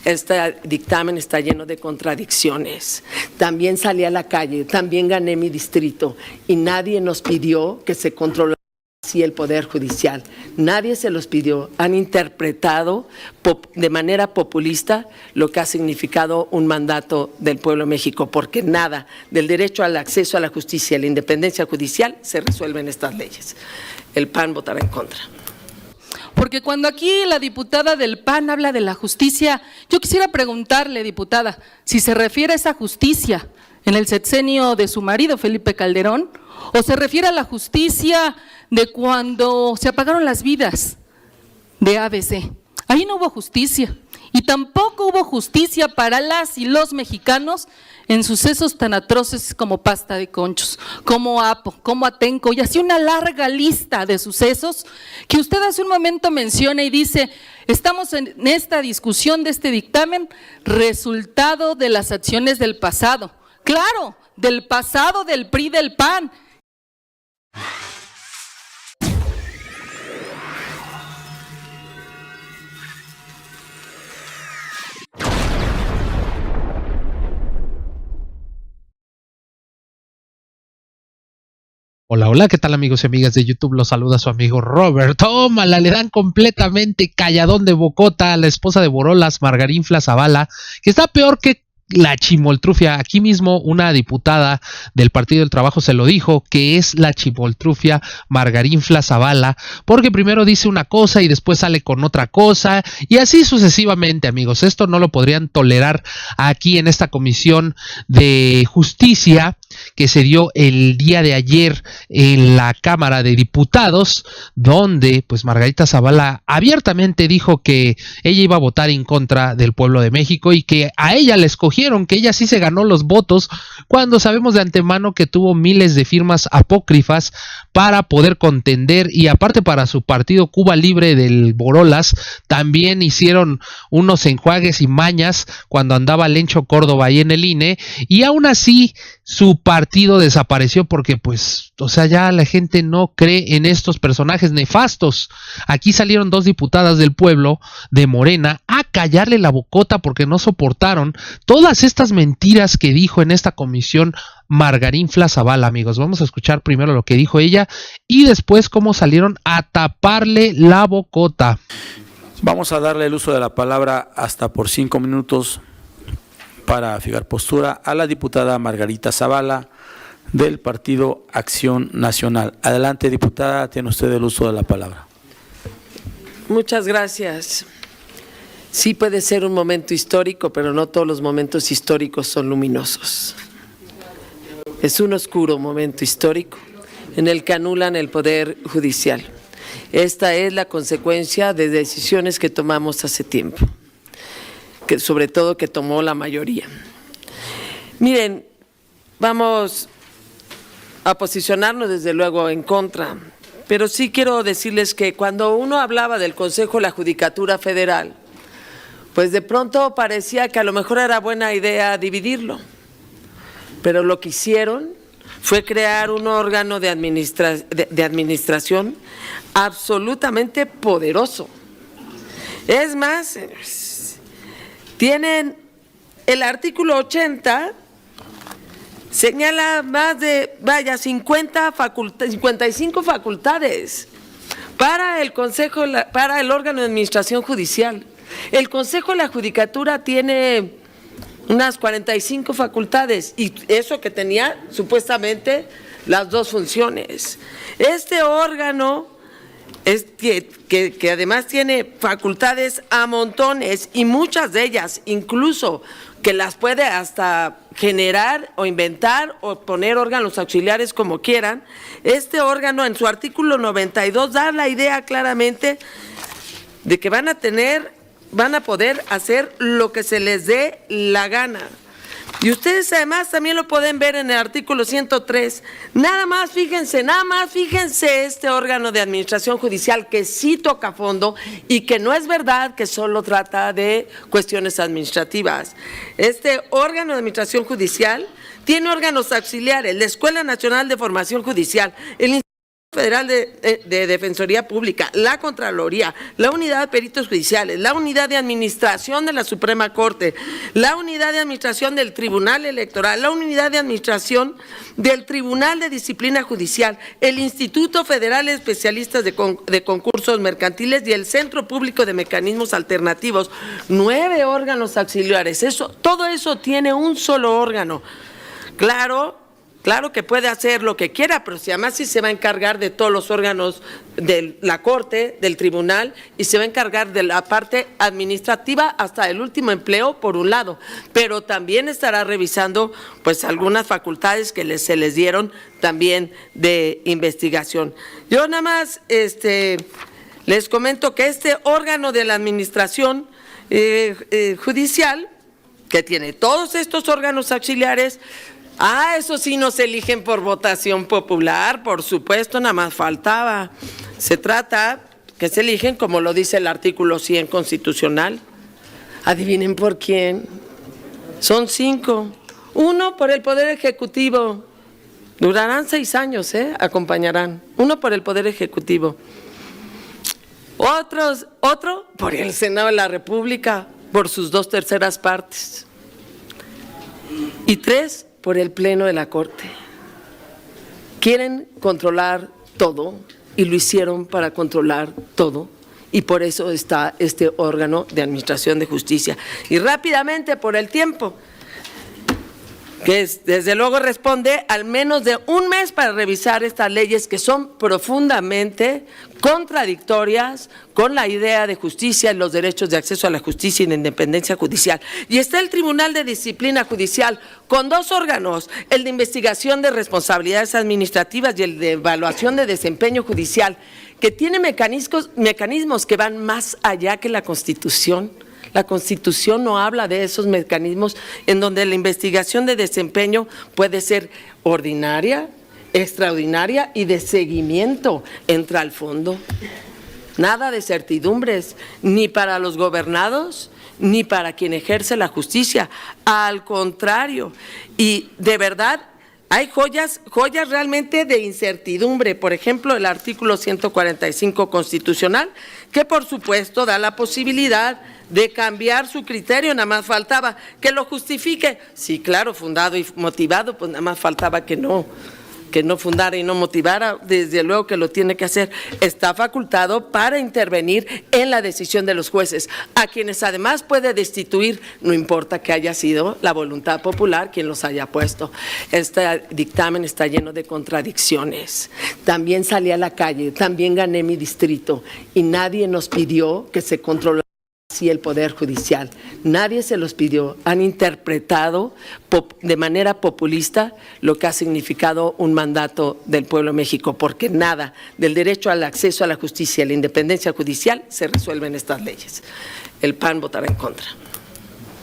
este dictamen está lleno de contradicciones. También salí a la calle, también gané mi distrito y nadie nos pidió que se controlara así el Poder Judicial. Nadie se los pidió. Han interpretado de manera populista lo que ha significado un mandato del pueblo de México, porque nada del derecho al acceso a la justicia y a la independencia judicial se resuelve en estas leyes. El PAN votará en contra. Porque cuando aquí la diputada del PAN habla de la justicia, yo quisiera preguntarle, diputada, si se refiere a esa justicia en el sexenio de su marido, Felipe Calderón, o se refiere a la justicia de cuando se apagaron las vidas de ABC. Ahí no hubo justicia, y tampoco hubo justicia para las y los mexicanos en sucesos tan atroces como Pasta de Conchos, como Apo, como Atenco, y así una larga lista de sucesos que usted hace un momento menciona y dice, estamos en esta discusión de este dictamen, resultado de las acciones del pasado. Claro, del pasado del PRI, del PAN. Hola, hola, ¿qué tal amigos y amigas de YouTube? Los saluda su amigo Robert. Tómala, le dan completamente calladón de bocota a la esposa de Borolas, Margarinfla Zavala, que está peor que la chimoltrufia. Aquí mismo una diputada del Partido del Trabajo se lo dijo, que es la chimoltrufia Margarinfla Zavala, porque primero dice una cosa y después sale con otra cosa, y así sucesivamente, amigos. Esto no lo podrían tolerar aquí en esta Comisión de Justicia que se dio el día de ayer en la Cámara de Diputados, donde pues Margarita Zavala abiertamente dijo que ella iba a votar en contra del pueblo de México y que a ella le escogieron, que ella sí se ganó los votos, cuando sabemos de antemano que tuvo miles de firmas apócrifas para poder contender, y aparte para su partido Cuba Libre del Borolas también hicieron unos enjuagues y mañas cuando andaba Lencho Córdoba ahí en el INE, y aún así su partido desapareció porque pues, o sea, ya la gente no cree en estos personajes nefastos. Aquí salieron dos diputadas del pueblo de Morena a callarle la bocota porque no soportaron todas estas mentiras que dijo en esta comisión Margarinfla Zavala, amigos. Vamos a escuchar primero lo que dijo ella y después cómo salieron a taparle la bocota. Vamos a darle el uso de la palabra hasta por 5 minutos para fijar postura a la diputada Margarita Zavala del Partido Acción Nacional. Adelante, diputada, tiene usted el uso de la palabra. Muchas gracias. Sí puede ser un momento histórico, pero no todos los momentos históricos son luminosos. Es un oscuro momento histórico en el que anulan el Poder Judicial. Esta es la consecuencia de decisiones que tomamos hace tiempo, que sobre todo que tomó la mayoría. Miren, vamos a posicionarnos desde luego en contra, pero sí quiero decirles que cuando uno hablaba del Consejo de la Judicatura Federal, pues de pronto parecía que a lo mejor era buena idea dividirlo, pero lo que hicieron fue crear un órgano de administración absolutamente poderoso. Es más, tienen el artículo 80, señala más de, 55 facultades para el Consejo, para el órgano de administración judicial. El Consejo de la Judicatura tiene unas 45 facultades y eso que tenía supuestamente las dos funciones. Este órgano que además tiene facultades a montones y muchas de ellas incluso que las puede hasta generar o inventar o poner órganos auxiliares como quieran. Este órgano en su artículo 92 da la idea claramente de que van a poder hacer lo que se les dé la gana. Y ustedes además también lo pueden ver en el artículo 103. Nada más fíjense este órgano de administración judicial que sí toca a fondo y que no es verdad que solo trata de cuestiones administrativas. Este órgano de administración judicial tiene órganos auxiliares, la Escuela Nacional de Formación Judicial, el Instituto Federal de Defensoría Pública, la Contraloría, la Unidad de Peritos Judiciales, la Unidad de Administración de la Suprema Corte, la Unidad de Administración del Tribunal Electoral, la Unidad de Administración del Tribunal de Disciplina Judicial, el Instituto Federal de Especialistas de Concursos Mercantiles y el Centro Público de Mecanismos Alternativos. 9 órganos auxiliares. Todo eso tiene un solo órgano. Claro que puede hacer lo que quiera, pero si además sí se va a encargar de todos los órganos de la Corte, del Tribunal, y se va a encargar de la parte administrativa hasta el último empleo, por un lado, pero también estará revisando pues algunas facultades que se les dieron también de investigación. Yo nada más les comento que este órgano de la administración judicial, que tiene todos estos órganos auxiliares, eso sí nos eligen por votación popular, por supuesto, nada más faltaba. Se trata que se eligen como lo dice el artículo 100 constitucional. Adivinen por quién. Son 5. 1 por el Poder Ejecutivo. Durarán 6 años, acompañarán. 1 por el Poder Ejecutivo. Otro por el Senado de la República, por sus 2/3 partes. Y 3 por el Pleno de la Corte. Quieren controlar todo y lo hicieron para controlar todo, y por eso está este órgano de administración de justicia. Y rápidamente, por el tiempo, que desde luego responde al menos de un mes para revisar estas leyes que son profundamente contradictorias con la idea de justicia y los derechos de acceso a la justicia y la independencia judicial. Y está el Tribunal de Disciplina Judicial con 2 órganos, el de investigación de responsabilidades administrativas y el de evaluación de desempeño judicial, que tiene mecanismos que van más allá que la Constitución. La Constitución no habla de esos mecanismos en donde la investigación de desempeño puede ser ordinaria, extraordinaria y de seguimiento. Entra al fondo. Nada de certidumbres, ni para los gobernados, ni para quien ejerce la justicia. Al contrario, y de verdad hay joyas realmente de incertidumbre. Por ejemplo, el artículo 145 constitucional, que por supuesto da la posibilidad de cambiar su criterio, nada más faltaba que lo justifique. Sí, claro, fundado y motivado, pues nada más faltaba que no fundara y no motivara, desde luego que lo tiene que hacer. Está facultado para intervenir en la decisión de los jueces, a quienes además puede destituir, no importa que haya sido la voluntad popular quien los haya puesto. Este dictamen está lleno de contradicciones. También salí a la calle, también gané mi distrito y nadie nos pidió que se controlara así el Poder Judicial. Nadie se los pidió. Han interpretado de manera populista lo que ha significado un mandato del pueblo de México, porque nada del derecho al acceso a la justicia y la independencia judicial se resuelve en estas leyes. El PAN votará en contra.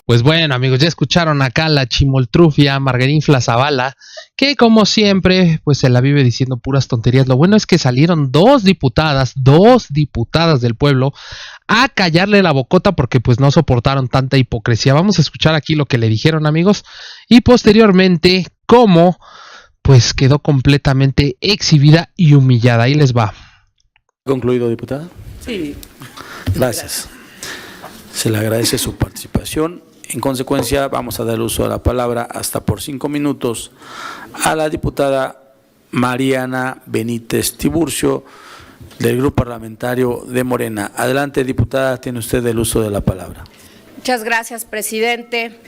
Pues bueno, amigos, ya escucharon acá la chimoltrufia Margarinfla Zavala, que como siempre, pues se la vive diciendo puras tonterías. Lo bueno es que salieron 2 diputadas del pueblo a callarle la bocota porque pues no soportaron tanta hipocresía. Vamos a escuchar aquí lo que le dijeron, amigos, y posteriormente cómo pues quedó completamente exhibida y humillada. Ahí les va. ¿Concluido, diputada? Sí. Gracias. Se le agradece su participación. En consecuencia, vamos a dar uso a la palabra hasta por 5 minutos a la diputada Mariana Benítez Tiburcio, del Grupo Parlamentario de Morena. Adelante, diputada, tiene usted el uso de la palabra. Muchas gracias, presidente.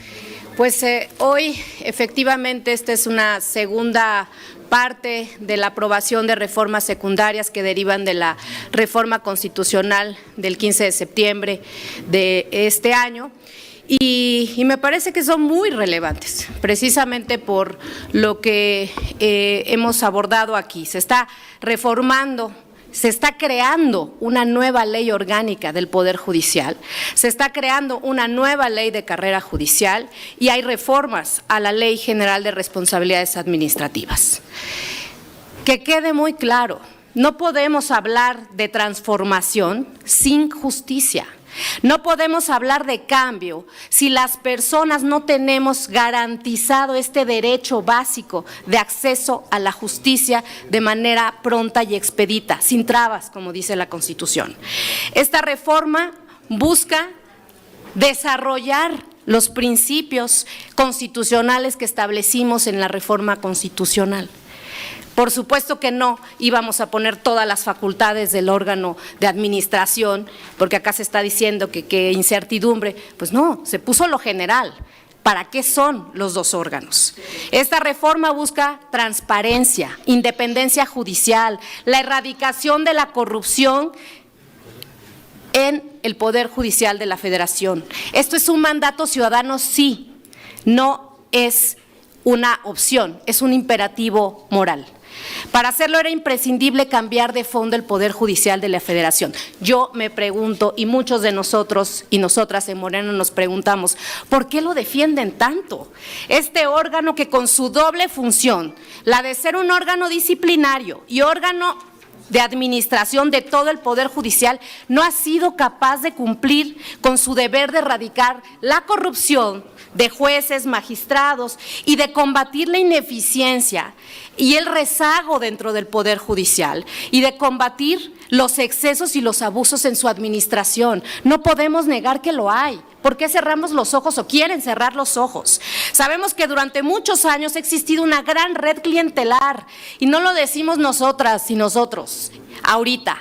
Pues hoy, efectivamente, esta es una segunda parte de la aprobación de reformas secundarias que derivan de la reforma constitucional del 15 de septiembre de este año. Y me parece que son muy relevantes, precisamente por lo que hemos abordado aquí. Se está reformando, se está creando una nueva ley orgánica del Poder Judicial, se está creando una nueva ley de carrera judicial y hay reformas a la Ley General de Responsabilidades Administrativas. Que quede muy claro, no podemos hablar de transformación sin justicia. No podemos hablar de cambio si las personas no tenemos garantizado este derecho básico de acceso a la justicia de manera pronta y expedita, sin trabas, como dice la Constitución. Esta reforma busca desarrollar los principios constitucionales que establecimos en la reforma constitucional. Por supuesto que no íbamos a poner todas las facultades del órgano de administración, porque acá se está diciendo que incertidumbre. Pues no, se puso lo general. ¿Para qué son los dos órganos? Esta reforma busca transparencia, independencia judicial, la erradicación de la corrupción en el Poder Judicial de la Federación. Esto es un mandato ciudadano, sí, no es una opción, es un imperativo moral. Para hacerlo era imprescindible cambiar de fondo el Poder Judicial de la Federación. Yo me pregunto, y muchos de nosotros y nosotras en Morena nos preguntamos, ¿por qué lo defienden tanto? Este órgano que con su doble función, la de ser un órgano disciplinario y órgano de administración de todo el Poder Judicial, no ha sido capaz de cumplir con su deber de erradicar la corrupción de jueces, magistrados y de combatir la ineficiencia y el rezago dentro del Poder Judicial y de combatir los excesos y los abusos en su administración. No podemos negar que lo hay. ¿Por qué cerramos los ojos o quieren cerrar los ojos? Sabemos que durante muchos años ha existido una gran red clientelar y no lo decimos nosotras y nosotros ahorita.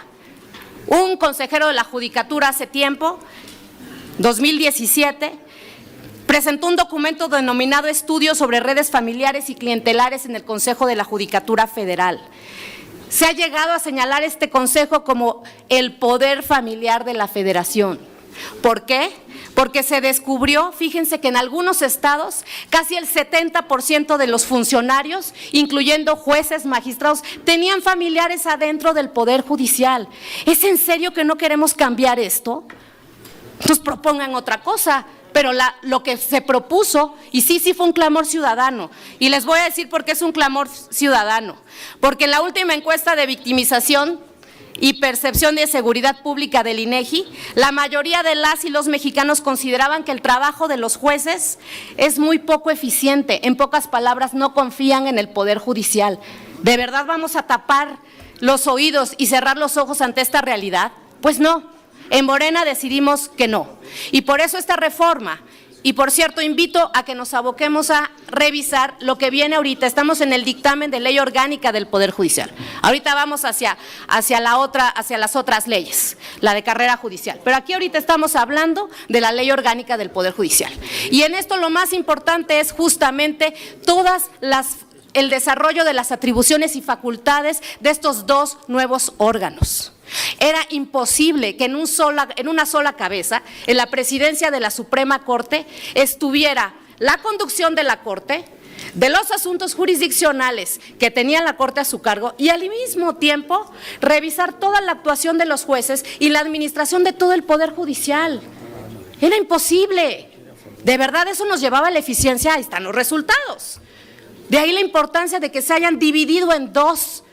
Un consejero de la Judicatura hace tiempo, 2017, presentó un documento denominado Estudio sobre redes familiares y clientelares en el Consejo de la Judicatura Federal. Se ha llegado a señalar este consejo como el poder familiar de la Federación. ¿Por qué? Porque se descubrió, fíjense que en algunos estados casi el 70% de los funcionarios, incluyendo jueces, magistrados, tenían familiares adentro del Poder Judicial. ¿Es en serio que no queremos cambiar esto? Entonces propongan otra cosa. Pero lo que se propuso, y sí fue un clamor ciudadano, y les voy a decir por qué es un clamor ciudadano, porque en la última encuesta de victimización y percepción de seguridad pública del INEGI, la mayoría de las y los mexicanos consideraban que el trabajo de los jueces es muy poco eficiente, en pocas palabras no confían en el Poder Judicial. ¿De verdad vamos a tapar los oídos y cerrar los ojos ante esta realidad? Pues no. En Morena decidimos que no, y por eso esta reforma, y por cierto invito a que nos aboquemos a revisar lo que viene ahorita. Estamos en el dictamen de ley orgánica del Poder Judicial, ahorita vamos hacia las otras leyes, la de carrera judicial, pero aquí ahorita estamos hablando de la ley orgánica del Poder Judicial, y en esto lo más importante es justamente el desarrollo de las atribuciones y facultades de estos dos nuevos órganos. Era imposible que en una sola cabeza, en la presidencia de la Suprema Corte, estuviera la conducción de la Corte, de los asuntos jurisdiccionales que tenía la Corte a su cargo y al mismo tiempo revisar toda la actuación de los jueces y la administración de todo el Poder Judicial. Era imposible. De verdad eso nos llevaba a la eficiencia, ahí están los resultados. De ahí la importancia de que se hayan dividido en dos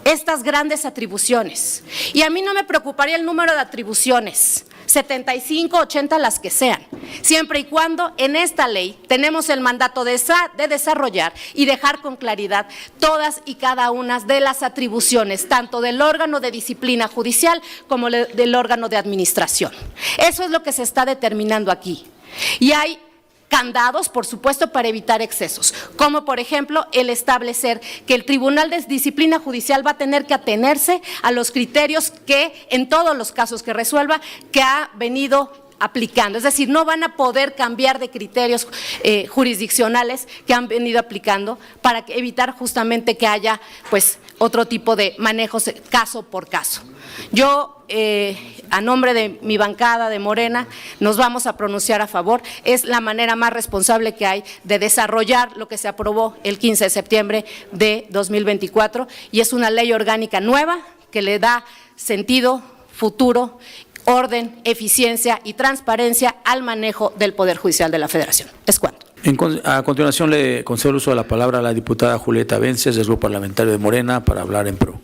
estas grandes atribuciones. Y a mí no me preocuparía el número de atribuciones, 75, 80, las que sean, siempre y cuando en esta ley tenemos el mandato de desarrollar y dejar con claridad todas y cada una de las atribuciones, tanto del órgano de disciplina judicial como del órgano de administración. Eso es lo que se está determinando aquí. Y hay candados, por supuesto, para evitar excesos, como por ejemplo el establecer que el Tribunal de Disciplina Judicial va a tener que atenerse a los criterios que en todos los casos que resuelva que ha venido aplicando, es decir, no van a poder cambiar de criterios jurisdiccionales que han venido aplicando para evitar justamente que haya pues otro tipo de manejos caso por caso. Yo a nombre de mi bancada de Morena nos vamos a pronunciar a favor. Es la manera más responsable que hay de desarrollar lo que se aprobó el 15 de septiembre de 2024 y es una ley orgánica nueva que le da sentido, futuro, orden, eficiencia y transparencia al manejo del Poder Judicial de la Federación. Es cuanto. A continuación le concedo el uso de la palabra a la diputada Julieta Vences del Grupo Parlamentario de Morena para hablar en pro.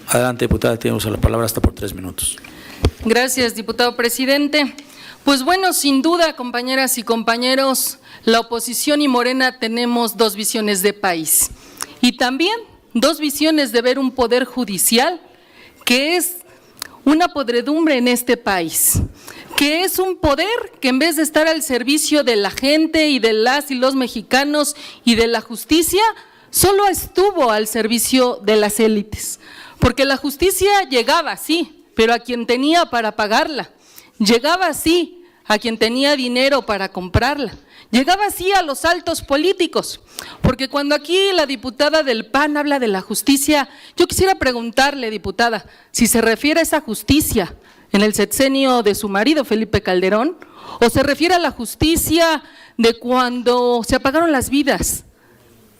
Adelante, diputada, tiene uso de la palabra hasta por 3 minutos. Gracias, diputado presidente. Pues bueno, sin duda, compañeras y compañeros, la oposición y Morena tenemos dos visiones de país y también dos visiones de ver un poder judicial que es una podredumbre en este país, que es un poder que en vez de estar al servicio de la gente y de las y los mexicanos y de la justicia, solo estuvo al servicio de las élites, porque la justicia llegaba, sí, pero a quien tenía para pagarla, llegaba, sí, a quien tenía dinero para comprarla, llegaba así a los altos políticos, porque cuando aquí la diputada del PAN habla de la justicia, yo quisiera preguntarle, diputada, si se refiere a esa justicia en el sexenio de su marido, Felipe Calderón, o se refiere a la justicia de cuando se apagaron las vidas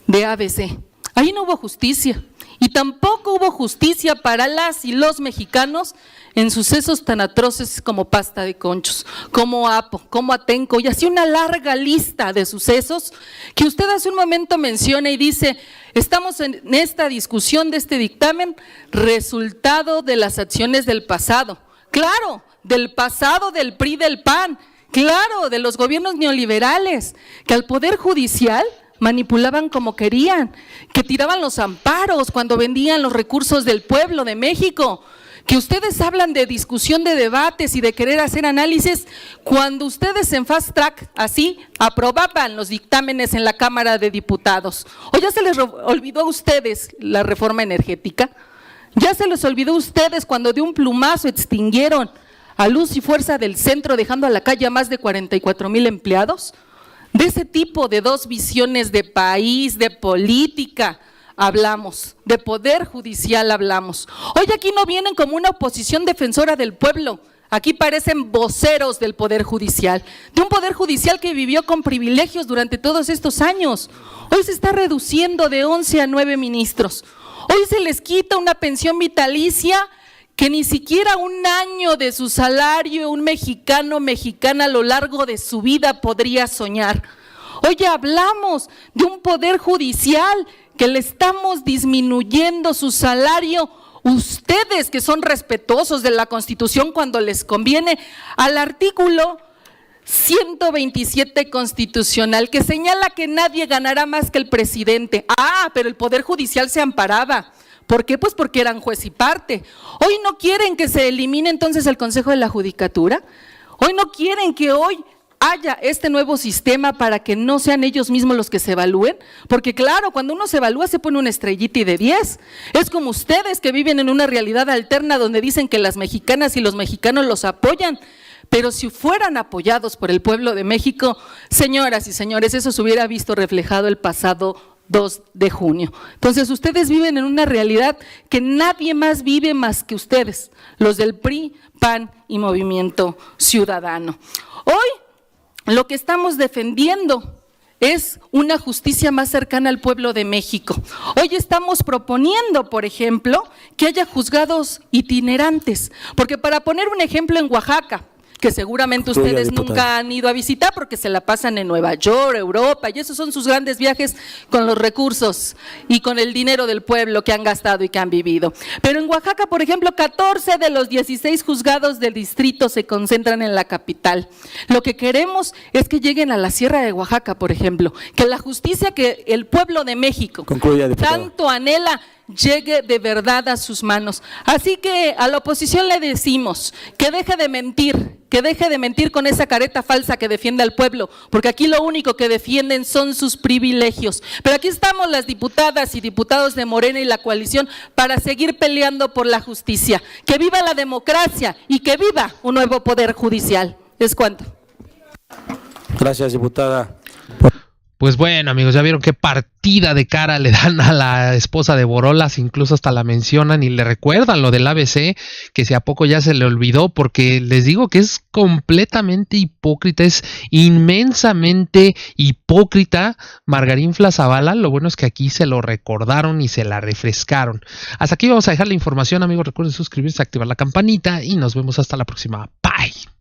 de ABC. Ahí no hubo justicia, y tampoco hubo justicia para las y los mexicanos en sucesos tan atroces como Pasta de Conchos, como Apo, como Atenco, y así una larga lista de sucesos que usted hace un momento menciona y dice, estamos en esta discusión de este dictamen, resultado de las acciones del pasado. Claro, del pasado del PRI, del PAN, claro, de los gobiernos neoliberales, que al Poder Judicial manipulaban como querían, que tiraban los amparos cuando vendían los recursos del pueblo de México, que ustedes hablan de discusión de debates y de querer hacer análisis cuando ustedes en fast track así aprobaban los dictámenes en la Cámara de Diputados. ¿O ya se les olvidó a ustedes la reforma energética? ¿Ya se les olvidó a ustedes cuando de un plumazo extinguieron a luz y fuerza del centro dejando a la calle a más de 44,000 empleados? De ese tipo de dos visiones de país, de política hablamos, de poder judicial hablamos. Hoy aquí no vienen como una oposición defensora del pueblo, aquí parecen voceros del poder judicial, de un poder judicial que vivió con privilegios durante todos estos años. Hoy se está reduciendo de 11 a 9 ministros, hoy se les quita una pensión vitalicia que ni siquiera un año de su salario un mexicano, mexicana a lo largo de su vida podría soñar. Hoy hablamos de un poder judicial que le estamos disminuyendo su salario, ustedes que son respetuosos de la Constitución cuando les conviene, al artículo 127 constitucional que señala que nadie ganará más que el presidente. Pero el Poder Judicial se amparaba. ¿Por qué? Pues porque eran juez y parte. Hoy no quieren que se elimine entonces el Consejo de la Judicatura. Hoy no quieren que hoy haya este nuevo sistema para que no sean ellos mismos los que se evalúen, porque claro, cuando uno se evalúa se pone una estrellita y de 10. Es como ustedes que viven en una realidad alterna donde dicen que las mexicanas y los mexicanos los apoyan, pero si fueran apoyados por el pueblo de México, señoras y señores, eso se hubiera visto reflejado el pasado 2 de junio. Entonces ustedes viven en una realidad que nadie más vive más que ustedes, los del PRI, PAN y Movimiento Ciudadano. Hoy lo que estamos defendiendo es una justicia más cercana al pueblo de México. Hoy estamos proponiendo, por ejemplo, que haya juzgados itinerantes, porque para poner un ejemplo en Oaxaca, que seguramente ustedes nunca han ido a visitar porque se la pasan en Nueva York, Europa, y esos son sus grandes viajes con los recursos y con el dinero del pueblo que han gastado y que han vivido. Pero en Oaxaca, por ejemplo, 14 de los 16 juzgados del distrito se concentran en la capital. Lo que queremos es que lleguen a la Sierra de Oaxaca, por ejemplo, que la justicia que el pueblo de México tanto anhela llegue de verdad a sus manos. Así que a la oposición le decimos que deje de mentir con esa careta falsa que defiende al pueblo, porque aquí lo único que defienden son sus privilegios. Pero aquí estamos las diputadas y diputados de Morena y la coalición para seguir peleando por la justicia. Que viva la democracia y que viva un nuevo poder judicial. Es cuanto. Gracias, diputada. Pues bueno, amigos, ya vieron qué partida de cara le dan a la esposa de Borolas, incluso hasta la mencionan y le recuerdan lo del ABC, que si a poco ya se le olvidó, porque les digo que es completamente hipócrita, es inmensamente hipócrita Margarinfla Zavala. Lo bueno es que aquí se lo recordaron y se la refrescaron. Hasta aquí vamos a dejar la información, amigos. Recuerden suscribirse, activar la campanita y nos vemos hasta la próxima. Bye.